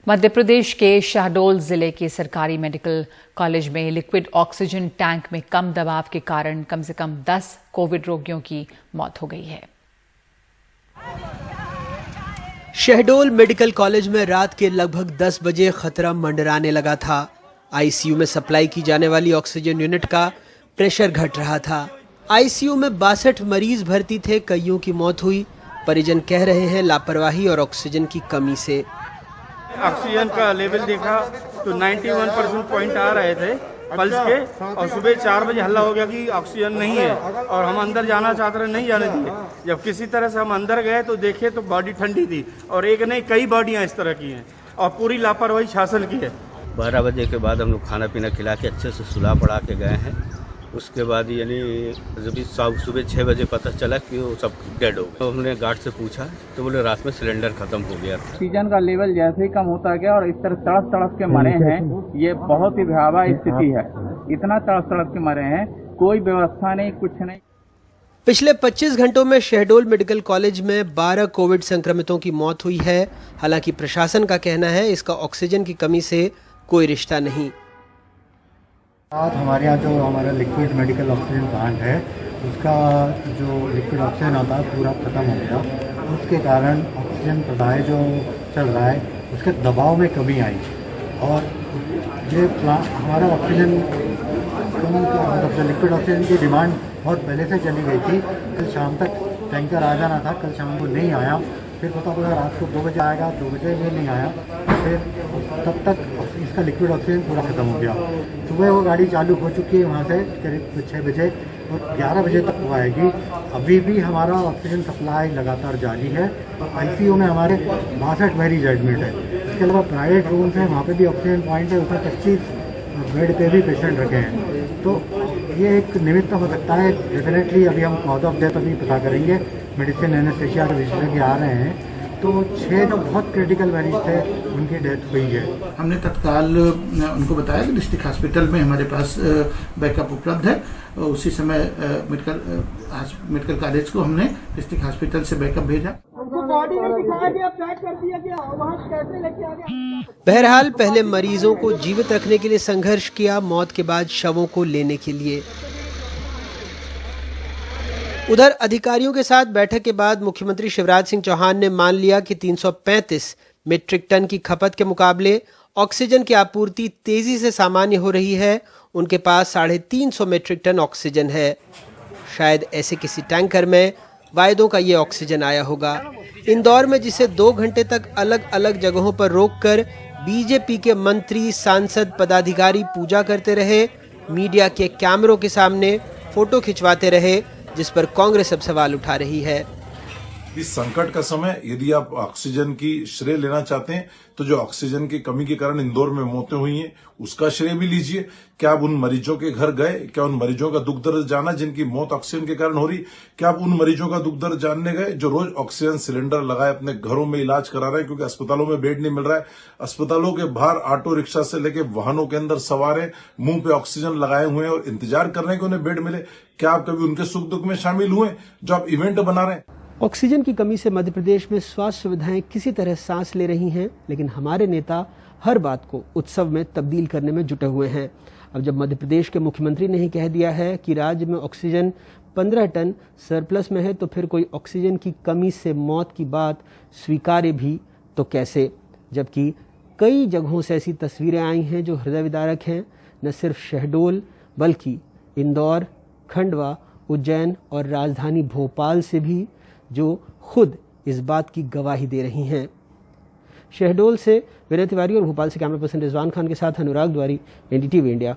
मध्य प्रदेश के शहडोल जिले के सरकारी मेडिकल कॉलेज में लिक्विड ऑक्सीजन टैंक में कम दबाव के कारण कम से कम 10 कोविड रोगियों की मौत हो गई है। शहडोल मेडिकल कॉलेज में रात के लगभग 10 बजे खतरा मंडराने लगा था। आईसीयू में सप्लाई की जाने वाली ऑक्सीजन यूनिट का प्रेशर घट रहा था। आईसीयू में 62 मरीज भर्ती थे, कईयों की मौत हुई। परिजन कह रहे हैं लापरवाही और ऑक्सीजन की कमी से। ऑक्सीजन का लेवल देखा तो 91% पॉइंट आ रहे थे पल्स के, और सुबह 4 बजे हल्ला हो गया कि ऑक्सीजन नहीं है और हम अंदर जाना चाहते रहे, नहीं जाने दिए। जब किसी तरह से हम अंदर गए तो देखे तो बॉडी ठंडी थी, और एक नहीं कई बॉडियां इस तरह की हैं और पूरी लापरवाही शासन की है। 12 बजे के बाद हम लोग खाना पीना खिला के अच्छे से सुला पड़ा के गए हैं। उसके बाद यानी जब सुबह 6 बजे पता चला कि वो सब डेड हो गए। तो हमने गार्ड से पूछा तो बोले रात में सिलेंडर खत्म हो गया। ऑक्सीजन का लेवल जैसे ही कम होता गया और इस तरह तड़प तड़प के मरे हैं, ये बहुत ही भयावह स्थिति है। इतना तड़प तड़प के मरे हैं, कोई व्यवस्था नहीं, कुछ नहीं। पिछले 25 घंटों में शहडोल मेडिकल कॉलेज में 12 कोविड संक्रमितों की मौत हुई है। हालांकि प्रशासन का कहना है इसका ऑक्सीजन की कमी से कोई रिश्ता नहीं। आज हमारे यहाँ जो हमारा लिक्विड मेडिकल ऑक्सीजन प्लांट है, उसका जो लिक्विड ऑक्सीजन आता है पूरा ख़त्म हो गया। उसके कारण ऑक्सीजन प्रदाय जो चल रहा है उसके दबाव में कमी आई, और ये प्लांट हमारा ऑक्सीजन मतलब लिक्विड ऑक्सीजन की डिमांड बहुत पहले से चली गई थी। कल शाम तक टैंकर आ जाना था, कल शाम को नहीं आया। फिर पता पड़ा रात को 2 बजे आएगा, 2 बजे भी नहीं आया। फिर तब तक इसका लिक्विड ऑक्सीजन पूरा ख़त्म हो गया। सुबह वो गाड़ी चालू हो चुकी है वहाँ से करीब 6 बजे, और 11 बजे तक वो आएगी। अभी भी हमारा ऑक्सीजन सप्लाई लगातार जारी है। आईसीयू में हमारे 62 मरीज एडमिट है। इसके अलावा प्राइवेट रूम्स हैं, वहाँ पे भी ऑक्सीजन पॉइंट है, उसमें 25 बेड पे भी पेशेंट रखे हैं। तो ये एक निमित्त हो सकता है। डेफिनेटली अभी हम कॉज ऑफ डेथ अभी पता करेंगे। मेडिसिन एनेस्थेसिया के विशेषज्ञ आ रहे हैं। तो 6 जो बहुत क्रिटिकल मरीज थे उनकी डेथ हुई है। हमने तत्काल उनको बताया कि डिस्ट्रिक्ट हॉस्पिटल में हमारे पास बैकअप उपलब्ध है। उसी समय मेडिकल कॉलेज को हमने डिस्ट्रिक्ट हॉस्पिटल से बैकअप भेजा। बहरहाल पहले मरीजों को जीवित रखने के लिए संघर्ष किया, मौत के बाद शवों को लेने के लिए। उधर अधिकारियों के साथ बैठक के बाद मुख्यमंत्री शिवराज सिंह चौहान ने मान लिया कि 335 मीट्रिक टन की खपत के मुकाबले ऑक्सीजन की आपूर्ति तेजी से सामान्य हो रही है। उनके पास 350 मीट्रिक टन ऑक्सीजन है। शायद ऐसे किसी टैंकर में वायदों का ये ऑक्सीजन आया होगा। इंदौर में जिसे 2 घंटे तक अलग अलग जगहों पर रोककर बीजेपी के मंत्री, सांसद, पदाधिकारी पूजा करते रहे, मीडिया के कैमरों के सामने फोटो खिंचवाते रहे, जिस पर कांग्रेस अब सवाल उठा रही है। इस संकट का समय यदि आप ऑक्सीजन की श्रेय लेना चाहते हैं तो जो ऑक्सीजन की कमी के कारण इंदौर में मौतें हुई हैं उसका श्रेय भी लीजिए। क्या आप उन मरीजों के घर गए? क्या उन मरीजों का दुख दर्द जाना जिनकी मौत ऑक्सीजन के कारण हो रही? क्या आप उन मरीजों का दुख दर्द जानने गए जो रोज ऑक्सीजन सिलेंडर लगाए अपने घरों में इलाज करा रहे हैं क्योंकि अस्पतालों में बेड नहीं मिल रहा है? अस्पतालों के बाहर ऑटो रिक्शा से लेके वाहनों के अंदर सवार हैं, मुंह पे ऑक्सीजन लगाए हुए हैं और इंतजार कर रहे हैं कि उन्हें बेड मिले। क्या आप कभी उनके सुख दुख में शामिल हुए जो आप इवेंट बना रहे हैं? ऑक्सीजन की कमी से मध्य प्रदेश में स्वास्थ्य सुविधाएं किसी तरह सांस ले रही हैं, लेकिन हमारे नेता हर बात को उत्सव में तब्दील करने में जुटे हुए हैं। अब जब मध्य प्रदेश के मुख्यमंत्री ने ही कह दिया है कि राज्य में ऑक्सीजन 15 टन सरप्लस में है, तो फिर कोई ऑक्सीजन की कमी से मौत की बात स्वीकार्य भी तो कैसे? जबकि कई जगहों से ऐसी तस्वीरें आई हैं जो हृदय विदारक हैं। न सिर्फ शहडोल बल्कि इंदौर, खंडवा, उज्जैन और राजधानी भोपाल से भी, जो खुद इस बात की गवाही दे रही हैं। शहडोल से विनय तिवारी और भोपाल से कैमरा पर्सन रिजवान खान के साथ अनुराग द्वारी, एनडीटीवी इंडिया।